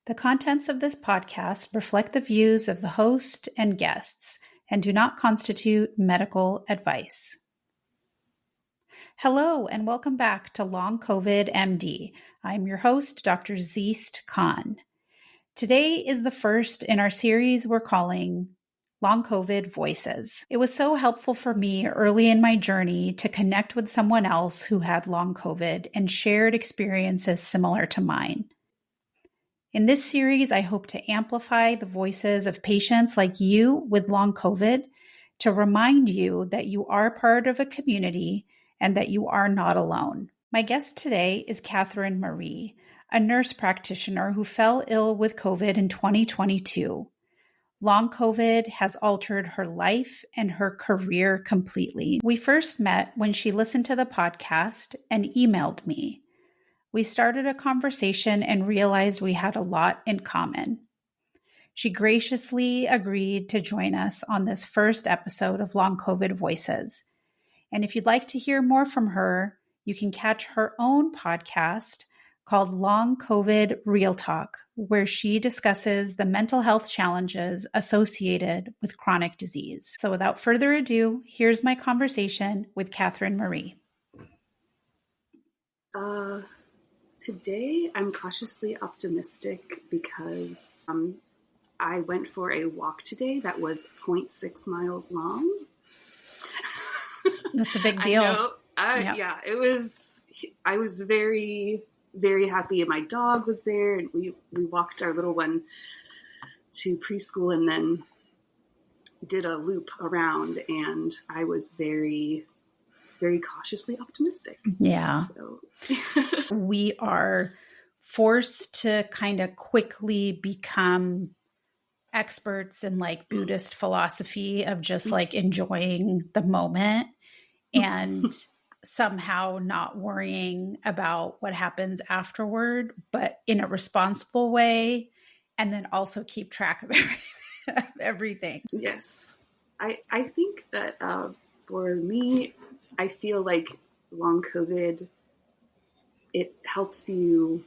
The contents of this podcast reflect the views of the host and guests and do not constitute medical advice. Hello, and welcome back to Long COVID MD. I'm your host, Dr. Zeest Khan. Today is the first in our series we're calling Long COVID Voices. It was so helpful for me early in my journey to connect with someone else who had long COVID and shared experiences similar to mine. In this series, I hope to amplify the voices of patients like you with long COVID to remind you that you are part of a community and that you are not alone. My guest today is KatherineMarie, a nurse practitioner who fell ill with COVID in 2022. Long COVID has altered her life and her career completely. We first met when she listened to the podcast and emailed me. We started a conversation and realized we had a lot in common. She graciously agreed to join us on this first episode of Long COVID Voices. And if you'd like to hear more from her, you can catch her own podcast called Long COVID Real Talk, where she discusses the mental health challenges associated with chronic disease. So without further ado, here's my conversation with KatherineMarie. Today, I'm cautiously optimistic because I went for a walk today that was 0.6 miles long. That's a big deal. I know. Yeah, it was. I was very, very happy, and my dog was there, and we walked our little one to preschool, and then did a loop around, and I was very, very cautiously optimistic. Yeah. So. We are forced to kind of quickly become experts in like Buddhist philosophy of just like enjoying the moment and somehow not worrying about what happens afterward, but in a responsible way, and then also keep track of everything. Yes. I think that for me, I feel like long COVID, it helps you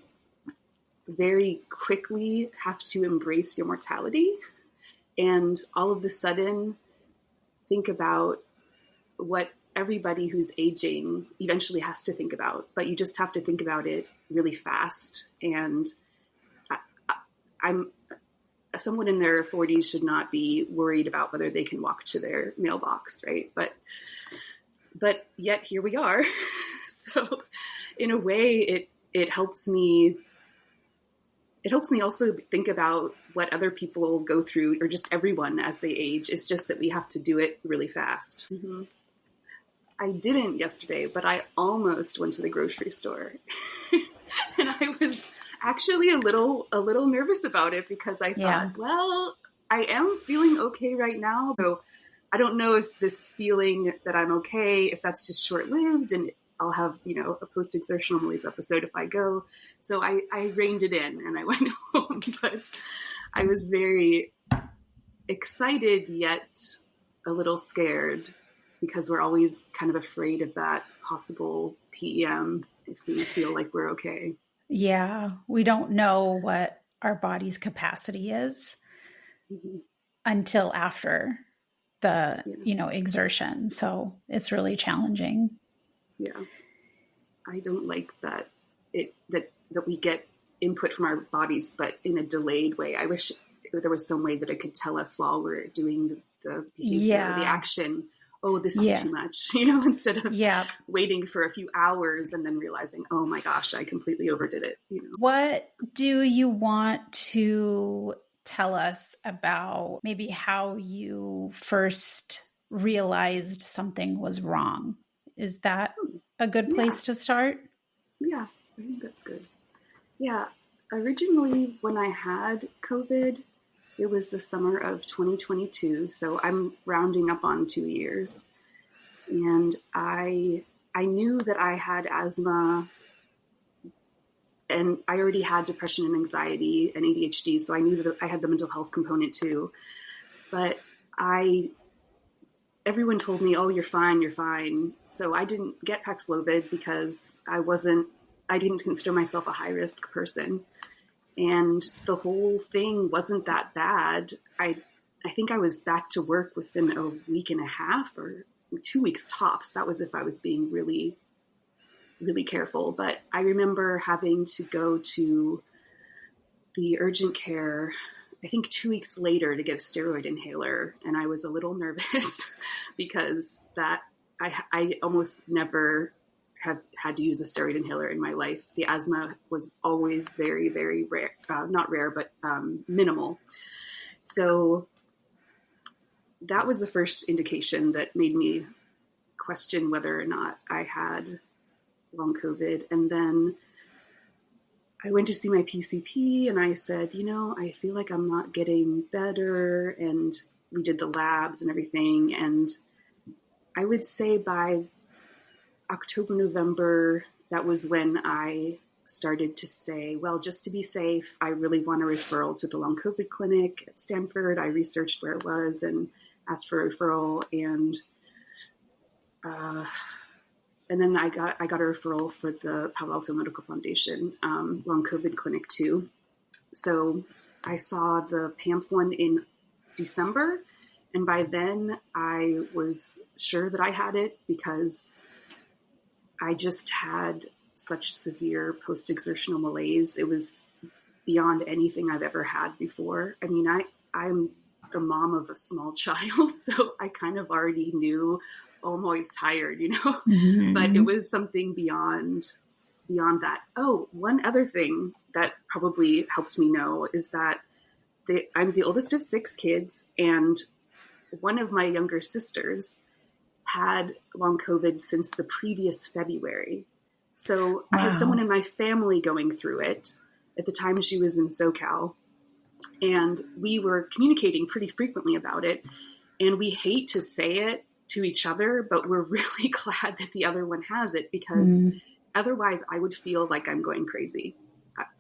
very quickly have to embrace your mortality and all of a sudden think about what everybody who's aging eventually has to think about, but you just have to think about it really fast. And I'm someone in their 40s should not be worried about whether they can walk to their mailbox, right? But yet here we are. So in a way, it helps me. It helps me also think about what other people go through, or just everyone as they age. It's just that we have to do it really fast. Mm-hmm. I didn't yesterday, but I almost went to the grocery store, and I was actually a little nervous about it because I thought, well, I am feeling okay right now, so I don't know if this feeling that I'm okay, if that's just short-lived, and I'll have, a post-exertional malaise episode if I go. So I reined it in and I went home, but I was very excited yet a little scared because we're always kind of afraid of that possible PEM if we feel like we're okay. Yeah, we don't know what our body's capacity is until after the, exertion. So it's really challenging. Yeah. I don't like that that we get input from our bodies, but in a delayed way. I wish there was some way that it could tell us while we're doing the behavior, the action, oh, this is too much, instead of waiting for a few hours and then realizing, oh my gosh, I completely overdid it. What do you want to tell us about maybe how you first realized something was wrong? Is that a good place to start? Yeah, I think that's good. Yeah, originally when I had COVID, it was the summer of 2022, so I'm rounding up on 2 years. And I knew that I had asthma, and I already had depression and anxiety and ADHD, so I knew that I had the mental health component too. But everyone told me, oh, you're fine. So I didn't get Paxlovid because I didn't consider myself a high risk person. And the whole thing wasn't that bad. I think I was back to work within a week and a half or 2 weeks tops. That was if I was being really, really careful. But I remember having to go to the urgent care, I think 2 weeks later, to get a steroid inhaler. And I was a little nervous because I almost never have had to use a steroid inhaler in my life. The asthma was always very, very rare, not rare, but minimal. So that was the first indication that made me question whether or not I had long COVID. And then I went to see my PCP and I said, I feel like I'm not getting better. And we did the labs and everything. And I would say by October, November, that was when I started to say, well, just to be safe, I really want a referral to the long COVID clinic at Stanford. I researched where it was and asked for a referral. And then I got a referral for the Palo Alto Medical Foundation long COVID clinic too. So I saw the PAMF one in December. And by then I was sure that I had it because I just had such severe post-exertional malaise. It was beyond anything I've ever had before. I mean, I'm the mom of a small child, so I kind of already knew, I'm always tired, Mm-hmm. But it was something beyond that. Oh, one other thing that probably helped me know is that I'm the oldest of 6 kids, and one of my younger sisters had long COVID since the previous February. So I had someone in my family going through it. At the time she was in SoCal, and we were communicating pretty frequently about it. And we hate to say it to each other, but we're really glad that the other one has it because otherwise I would feel like I'm going crazy.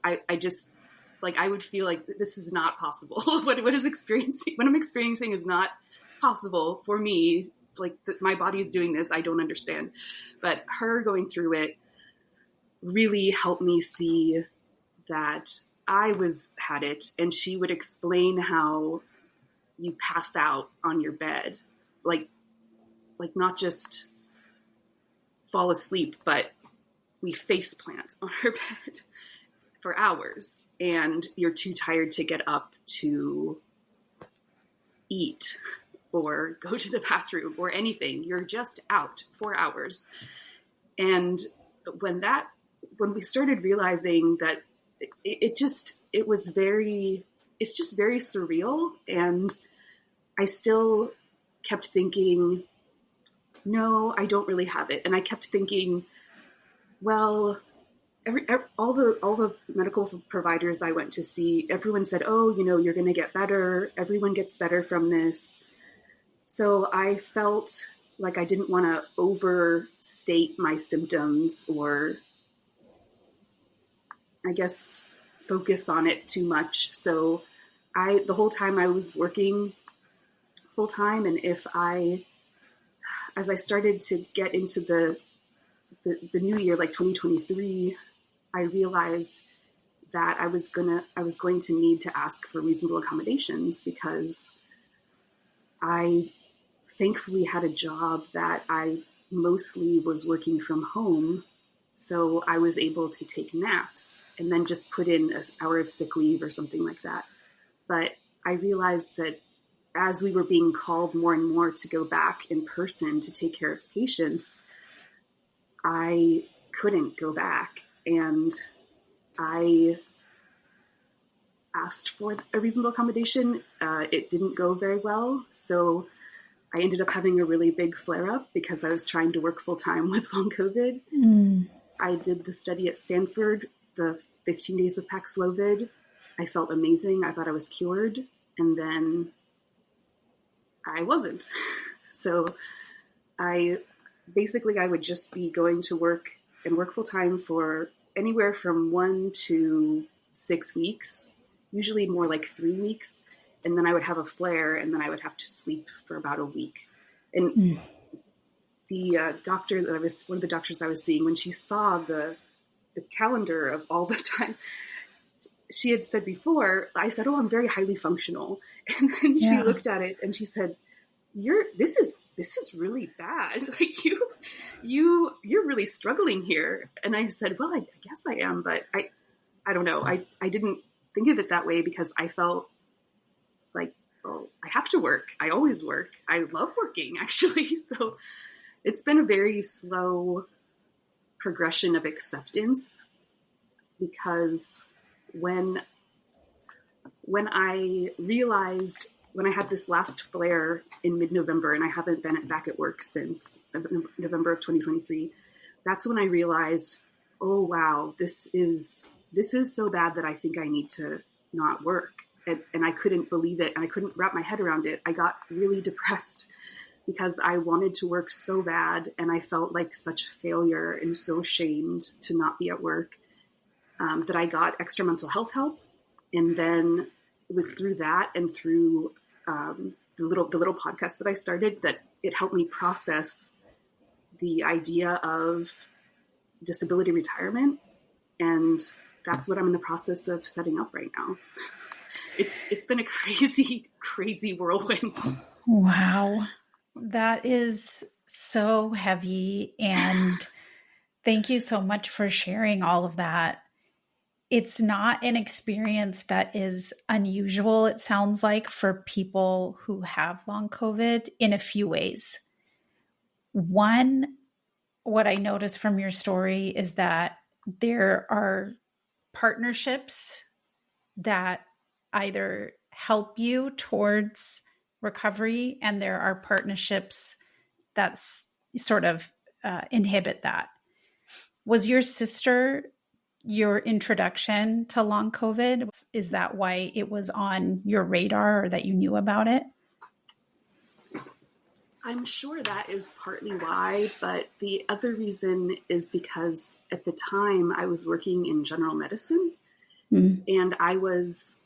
I just I would feel like this is not possible. what I'm experiencing is not possible for me. My body is doing this. I don't understand. But her going through it really helped me see that I had it. And she would explain how you pass out on your bed, like not just fall asleep, but we face plant on her bed for hours and you're too tired to get up to eat or go to the bathroom or anything. You're just out for hours. And when we started realizing that it's just very surreal. And I still kept thinking, no, I don't really have it. And I kept thinking, well, all the medical providers I went to see, everyone said, oh, you're going to get better. Everyone gets better from this. So I felt like I didn't want to overstate my symptoms or, I guess, focus on it too much. So the whole time I was working full time, and as I started to get into the new year, like 2023, I realized that I was going to need to ask for reasonable accommodations because I thankfully had a job that I mostly was working from home. So I was able to take naps and then just put in an hour of sick leave or something like that. But I realized that as we were being called more and more to go back in person to take care of patients, I couldn't go back. And I asked for a reasonable accommodation. It didn't go very well. So I ended up having a really big flare-up because I was trying to work full-time with long COVID. I did the study at Stanford, the 15 days of Paxlovid. I felt amazing. I thought I was cured. And then I wasn't. So I would just be going to work and work full-time for anywhere from 1 to 6 weeks, usually more like 3 weeks. And then I would have a flare and then I would have to sleep for about a week. And the doctor one of the doctors I was seeing, when she saw the calendar of all the time, she had said before, I said, "Oh, I'm very highly functional." And then she looked at it and she said, this is really bad. Like you're really struggling here." And I said, "Well, I guess I am, but I don't know. I didn't think of it that way because I felt like, well, I have to work. I always work. I love working, actually." So it's been a very slow progression of acceptance, because when I realized, when I had this last flare in mid-November, and I haven't been back at work since November of 2023, that's when I realized, oh wow, this is so bad that I think I need to not work. And I couldn't believe it, and I couldn't wrap my head around it. I got really depressed because I wanted to work so bad, and I felt like such a failure and so ashamed to not be at work, that I got extra mental health help. And then it was through that and through the little podcast that I started that it helped me process the idea of disability retirement. And that's what I'm in the process of setting up right now. It's been a crazy whirlwind. Wow. That is so heavy. And thank you so much for sharing all of that. It's not an experience that is unusual, it sounds like, for people who have long COVID in a few ways. One, what I noticed from your story is that there are partnerships that either help you towards recovery, and there are partnerships that sort of inhibit that. Was your sister your introduction to long COVID? Is that why it was on your radar, or that you knew about it? I'm sure that is partly why, but the other reason is because at the time I was working in general medicine, and I was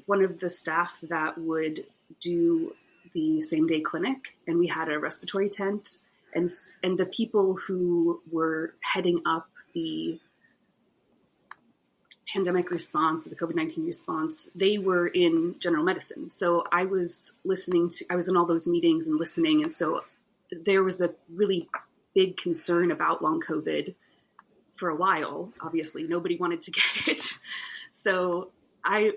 one of the staff that would do the same day clinic, and we had a respiratory tent, and the people who were heading up the pandemic response, the COVID-19 response, they were in general medicine. So I was in all those meetings and listening. And so there was a really big concern about long COVID for a while. Obviously, nobody wanted to get it. So I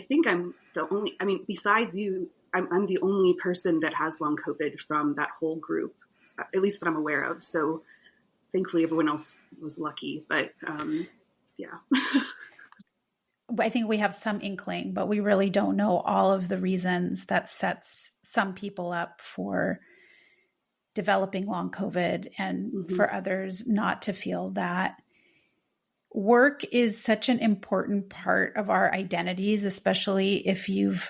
think I'm the only, besides you, I'm the only person that has long COVID from that whole group, at least that I'm aware of. So thankfully everyone else was lucky, but yeah. I think we have some inkling, but we really don't know all of the reasons that sets some people up for developing long COVID, and for others not to feel that. Work is such an important part of our identities, especially if you've,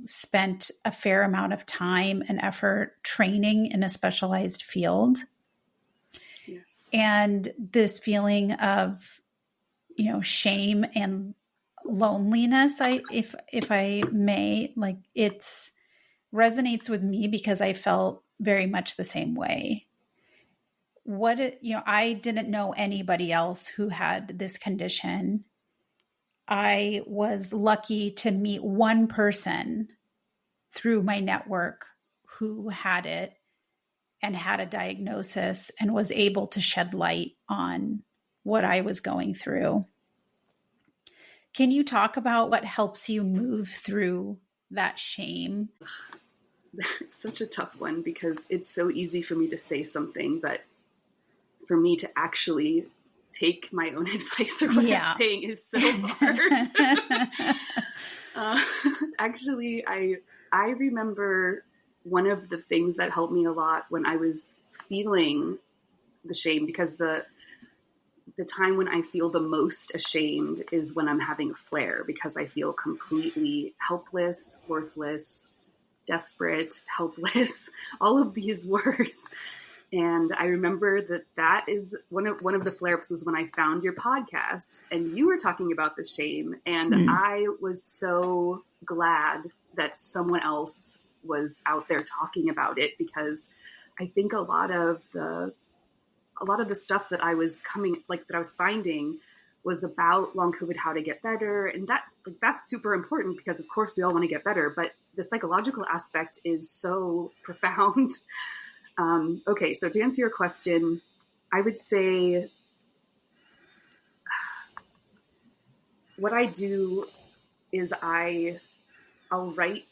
spent a fair amount of time and effort training in a specialized field. Yes. And this feeling of, shame and loneliness, if I may, like, it's resonates with me because I felt very much the same way. I didn't know anybody else who had this condition. I was lucky to meet one person through my network who had it and had a diagnosis and was able to shed light on what I was going through. Can you talk about what helps you move through that shame? It's such a tough one because it's so easy for me to say something, but for me to actually take my own advice or what I'm saying is so hard. Actually, I remember one of the things that helped me a lot when I was feeling the shame, because the time when I feel the most ashamed is when I'm having a flare, because I feel completely helpless, worthless, desperate, helpless, all of these words. And I remember that is one of the flare-ups was when I found your podcast and you were talking about the shame. And I was so glad that someone else was out there talking about it, because I think a lot of the stuff that I was finding was about long COVID, how to get better. And that's super important because of course we all want to get better, but the psychological aspect is so profound. Okay. So to answer your question, I would say what I do is I'll write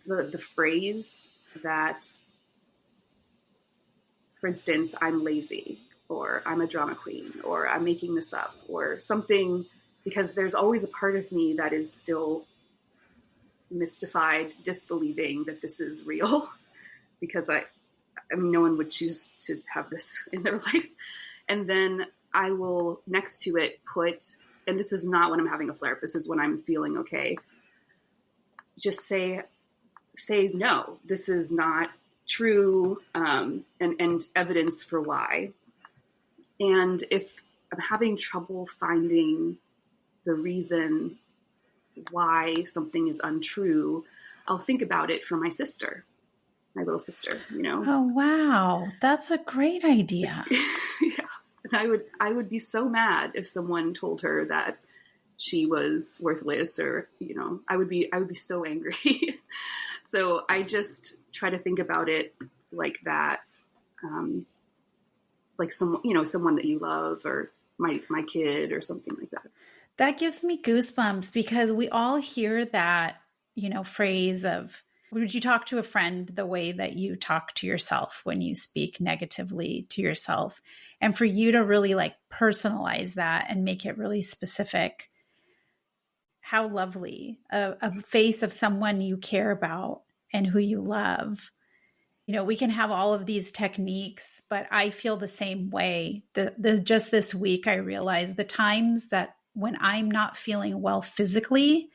the phrase that, for instance, I'm lazy, or I'm a drama queen, or I'm making this up, or something, because there's always a part of me that is still mystified, disbelieving that this is real, because I mean, no one would choose to have this in their life. And then I will, next to it, put, and this is not when I'm having a flare up, this is when I'm feeling okay, just say, no, this is not true, and evidence for why. And if I'm having trouble finding the reason why something is untrue, I'll think about it for my sister, my little sister, Oh, wow. That's a great idea. Yeah. And I would be so mad if someone told her that she was worthless, or, I would be so angry. So I just try to think about it like that. Like someone that you love, or my kid, or something like that. That gives me goosebumps, because we all hear that, phrase of, would you talk to a friend the way that you talk to yourself when you speak negatively to yourself? And for you to really personalize that and make it really specific, how lovely. A face of someone you care about and who you love. We can have all of these techniques, but I feel the same way. Just this week, I realized the times that when I'm not feeling well physically,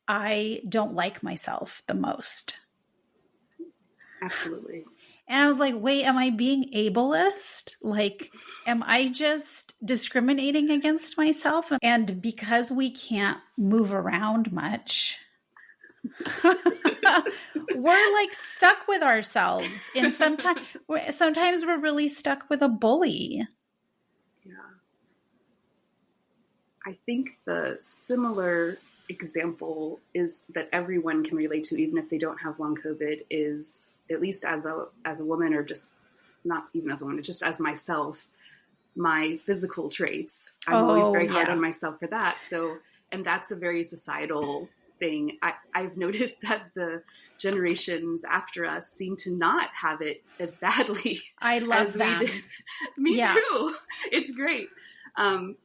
I don't like myself the most. Absolutely. And I was like, wait, am I being ableist? Am I just discriminating against myself? And because we can't move around much, we're stuck with ourselves. And sometimes we're really stuck with a bully. Yeah. I think the similar example is that everyone can relate to, even if they don't have long COVID, is, at least as a woman, or just not even as a woman, just as myself, my physical traits. I'm always very hard on myself for that. So, and that's a very societal thing. I've noticed that the generations after us seem to not have it as badly as we did. Me too. It's great. And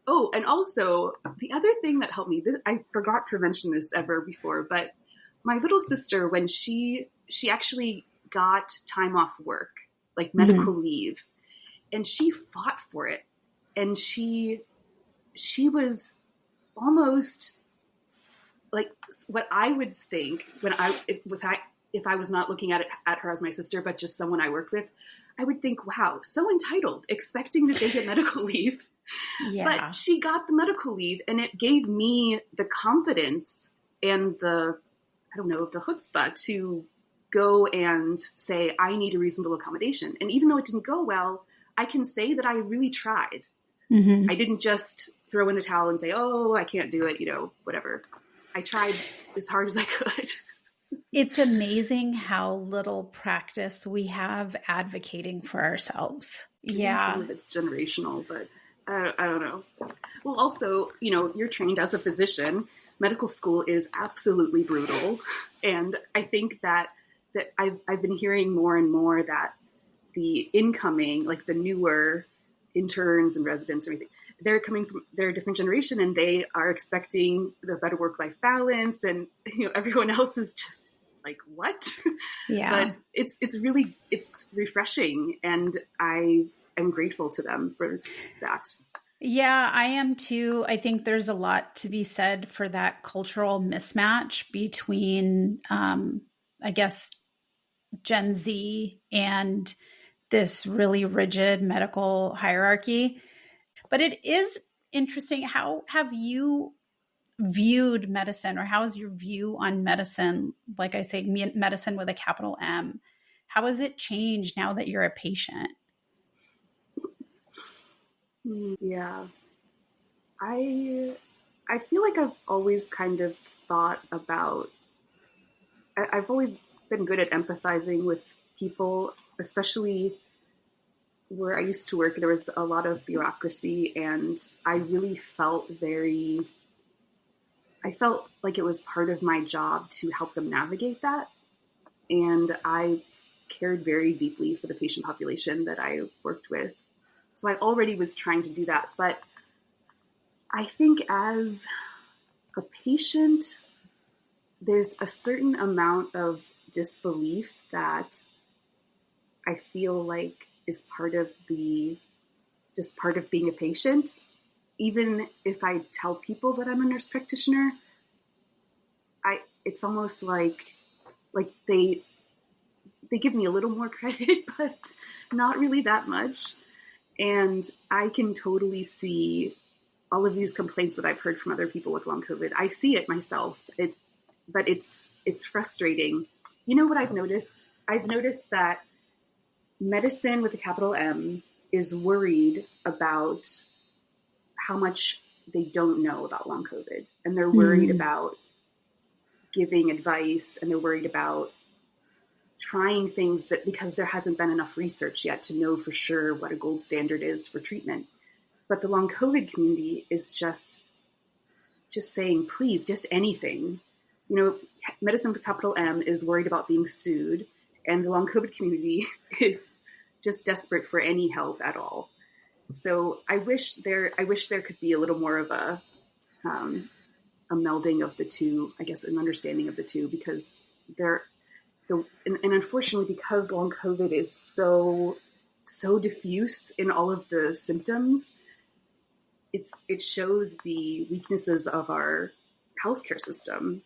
also the other thing that helped me, I forgot to mention this ever before, but my little sister, when she actually got time off work, like medical leave, and she fought for it. And she was almost like what I would think if I was not looking at her as my sister, but just someone I worked with, I would think, wow, so entitled, expecting that they get medical leave. Yeah. But she got the medical leave, and it gave me the confidence and the chutzpah to go and say, I need a reasonable accommodation. And even though it didn't go well, I can say that I really tried. Mm-hmm. I didn't just throw in the towel and say, oh, I can't do it, whatever. I tried as hard as I could. It's amazing how little practice we have advocating for ourselves. Yeah. Some of it's generational, but I don't know. Well, also, you're trained as a physician. Medical school is absolutely brutal. And I think that I've been hearing more and more that the incoming, like the newer interns and residents and everything, they're a different generation, and they are expecting the better work-life balance, and everyone else is just like, what? Yeah. But it's refreshing, and I am grateful to them for that. Yeah, I am too. I think there's a lot to be said for that cultural mismatch between, I guess, Gen Z and this really rigid medical hierarchy. But it is interesting. How have you viewed medicine, or how is your view on medicine? Like I say, medicine with a capital M. How has it changed now that you're a patient? Yeah. I feel like I've always kind of thought about, I've always been good at empathizing with people, especially where I used to work. There was a lot of bureaucracy, and I really I felt like it was part of my job to help them navigate that. And I cared very deeply for the patient population that I worked with. So I already was trying to do that. But I think as a patient, there's a certain amount of disbelief that I feel like is part of part of being a patient. Even if I tell people that I'm a nurse practitioner, it's almost like they give me a little more credit, but not really that much. And I can totally see all of these complaints that I've heard from other people with long COVID. I see it myself, but it's frustrating. You know what I've noticed? I've noticed that medicine with a capital M is worried about how much they don't know about long COVID. And they're worried about giving advice, and they're worried about trying things that, because there hasn't been enough research yet to know for sure what a gold standard is for treatment. But the long COVID community is just saying, please, just anything. You know, medicine with capital M is worried about being sued, and the long COVID community is just desperate for any help at all. So I wish there could be a little more of a melding of the two, I guess, an understanding of the two, because and unfortunately, because long COVID is so diffuse in all of the symptoms, it shows the weaknesses of our healthcare system,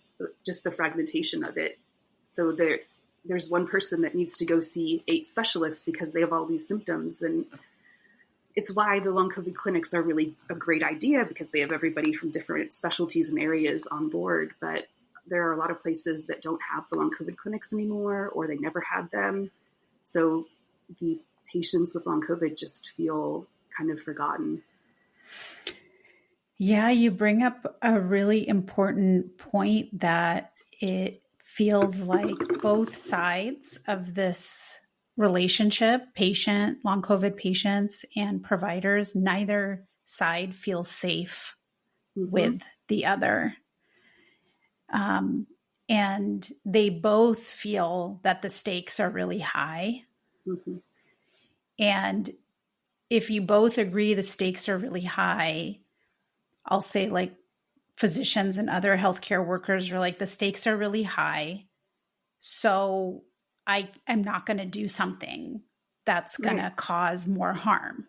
just the fragmentation of it. So there's one person that needs to go see 8 specialists because they have all these symptoms. And it's why the long COVID clinics are really a great idea, because they have everybody from different specialties and areas on board. But there are a lot of places that don't have the long COVID clinics anymore, or they never had them. So the patients with long COVID just feel kind of forgotten. Yeah, you bring up a really important point, that it feels like both sides of this relationship, long COVID patients and providers, neither side feels safe with the other. And they both feel that the stakes are really high. And if you both agree the stakes are really high, I'll say, like, physicians and other healthcare workers are like, the stakes are really high, so I am not going to do something that's going to cause more harm.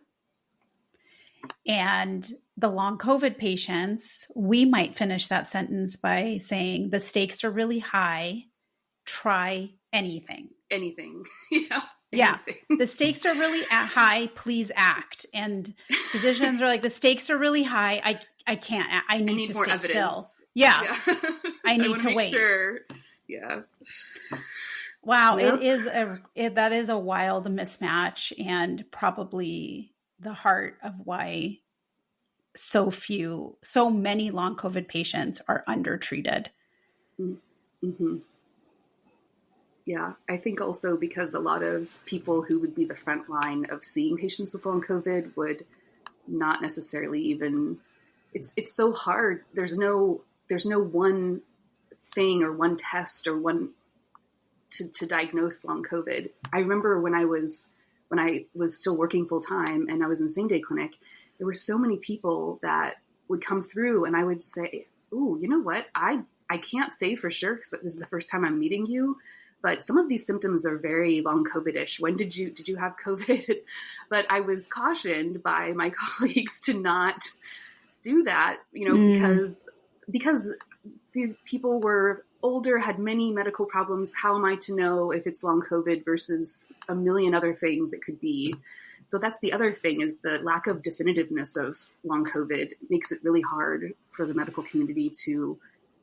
And the long COVID patients, we might finish that sentence by saying, the stakes are really high, try anything. Anything. Yeah. The stakes are really high, please act. And physicians are like, the stakes are really high, I can't, I need to stay still. Yeah. I need to wait. Sure. Yeah. Wow. Yep. That is a wild mismatch, and probably the heart of why so many long COVID patients are undertreated. Mm-hmm. Yeah, I think also because a lot of people who would be the front line of seeing patients with long COVID would not necessarily even, it's so hard. There's no one thing or one test or one to diagnose long COVID. I remember when I was still working full time and I was in same day clinic, there were so many people that would come through, and I would say, "Ooh, you know what? I can't say for sure because this is the first time I'm meeting you, but some of these symptoms are very long COVID-ish. When did you have COVID?" But I was cautioned by my colleagues to not do that, because these people were older, had many medical problems. How am I to know if it's long COVID versus a million other things it could be? So that's the other thing, is the lack of definitiveness of long COVID makes it really hard for the medical community to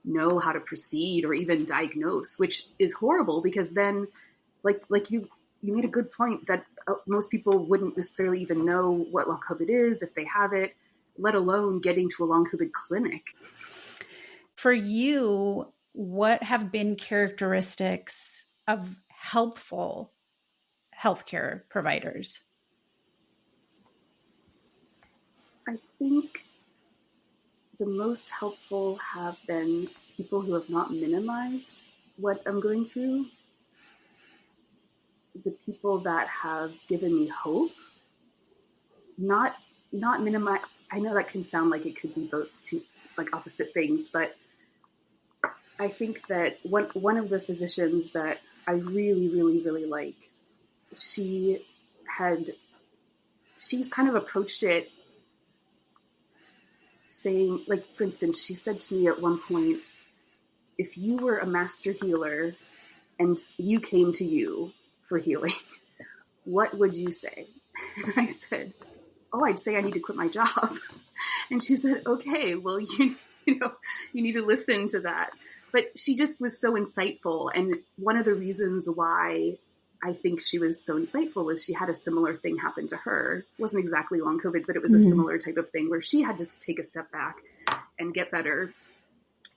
know how to proceed or even diagnose, which is horrible, because then like you made a good point that most people wouldn't necessarily even know what long COVID is if they have it. let alone getting to a long COVID clinic. For you, what have been characteristics of helpful healthcare providers? I think the most helpful have been people who have not minimized what I'm going through, the people that have given me hope, not minimize. I know that can sound like it could be both two like opposite things, but I think that one of the physicians that I really, really, really like, she's kind of approached it saying, like, for instance, she said to me at one point, if you were a master healer and you came to you for healing, what would you say? And I said, oh, I'd say I need to quit my job. And she said, okay, well, you need to listen to that. But she just was so insightful. And one of the reasons why I think she was so insightful is she had a similar thing happen to her. It wasn't exactly long COVID, but it was a similar type of thing where she had to take a step back and get better.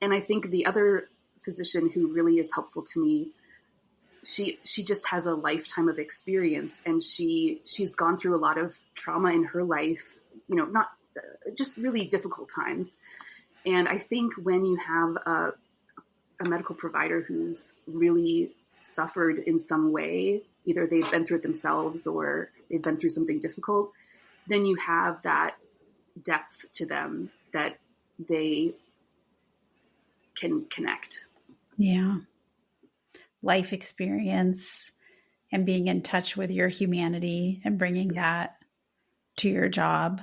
And I think the other physician who really is helpful to me, she just has a lifetime of experience, and she's gone through a lot of trauma in her life, not just really difficult times. And I think when you have a medical provider who's really suffered in some way, either they've been through it themselves or they've been through something difficult, then you have that depth to them that they can connect. Yeah. Life experience and being in touch with your humanity and bringing that to your job.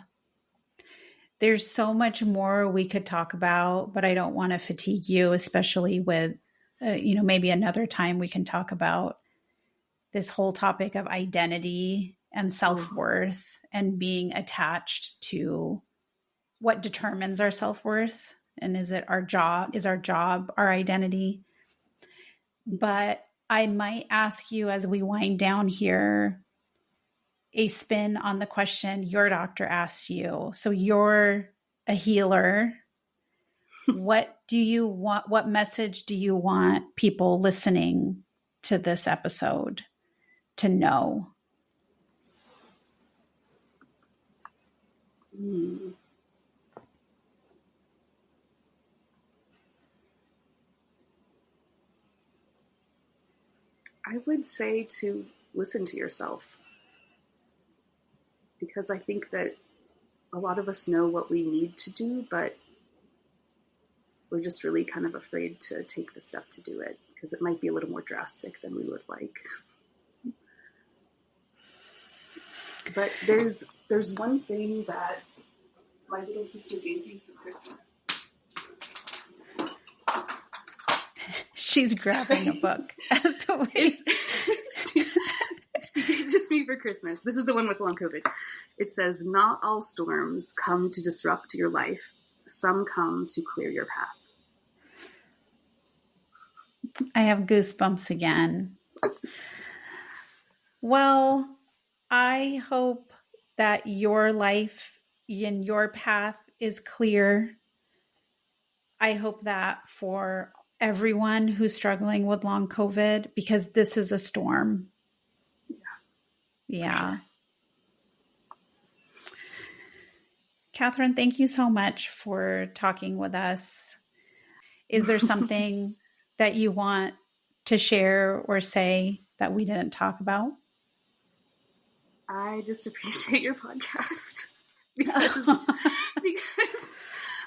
There's so much more we could talk about, but I don't want to fatigue you, especially with, maybe another time we can talk about this whole topic of identity and self-worth and being attached to what determines our self-worth. And is our job our identity? But I might ask you as we wind down here, a spin on the question your doctor asked you. So you're a healer. What message do you want people listening to this episode to know? I would say to listen to yourself, because I think that a lot of us know what we need to do, but we're just really kind of afraid to take the step to do it because it might be a little more drastic than we would like. But there's one thing that my little sister gave me for Christmas. She's grabbing a book. She gave this me for Christmas. This is the one with long COVID. It says, not all storms come to disrupt your life. Some come to clear your path. I have goosebumps again. Well, I hope that your life and your path is clear. I hope that for everyone who's struggling with long COVID, because this is a storm. Yeah. Sure. Katherine, thank you so much for talking with us. Is there something that you want to share or say that we didn't talk about? I just appreciate your podcast because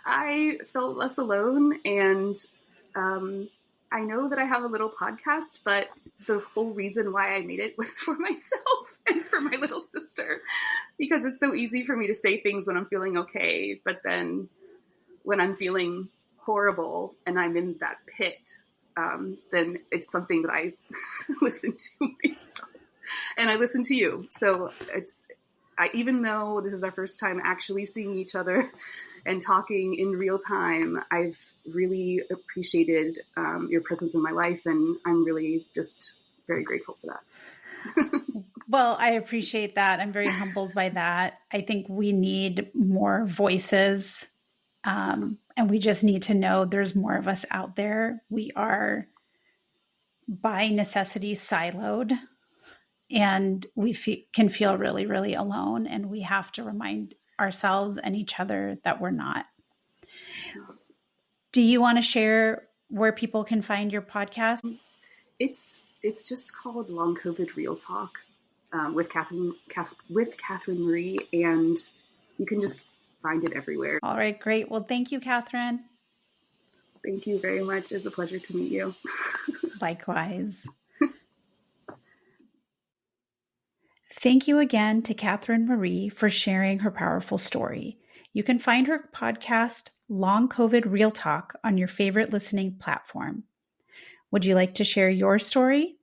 I felt less alone, and I know that I have a little podcast, but the whole reason why I made it was for myself and for my little sister, because it's so easy for me to say things when I'm feeling okay, but then when I'm feeling horrible and I'm in that pit, then it's something that I listen to myself, and I listen to you. So even though this is our first time actually seeing each other and talking in real time, I've really appreciated your presence in my life, and I'm really just very grateful for that. Well, I appreciate that. I'm very humbled by that. I think we need more voices, and we just need to know there's more of us out there. We are by necessity siloed, and we can feel really, really alone. And we have to remind ourselves and each other that we're not. Do you want to share where people can find your podcast? It's just called Long COVID Real Talk with KatherineMarie, and you can just find it everywhere. All right, great. Well, thank you, Catherine. Thank you very much. It's a pleasure to meet you. Likewise. Thank you again to KatherineMarie for sharing her powerful story. You can find her podcast, Long COVID Real Talk, on your favorite listening platform. Would you like to share your story?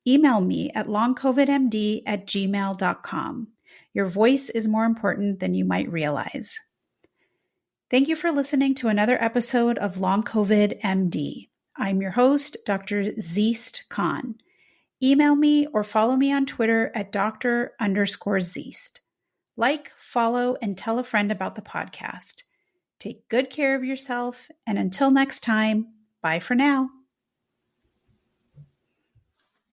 Email me at longcovidmd@gmail.com. Your voice is more important than you might realize. Thank you for listening to another episode of Long COVID MD. I'm your host, Dr. Zeist Khan. Email me or follow me on Twitter at Dr_Zeist. Like, follow, and tell a friend about the podcast. Take good care of yourself, and until next time, bye for now.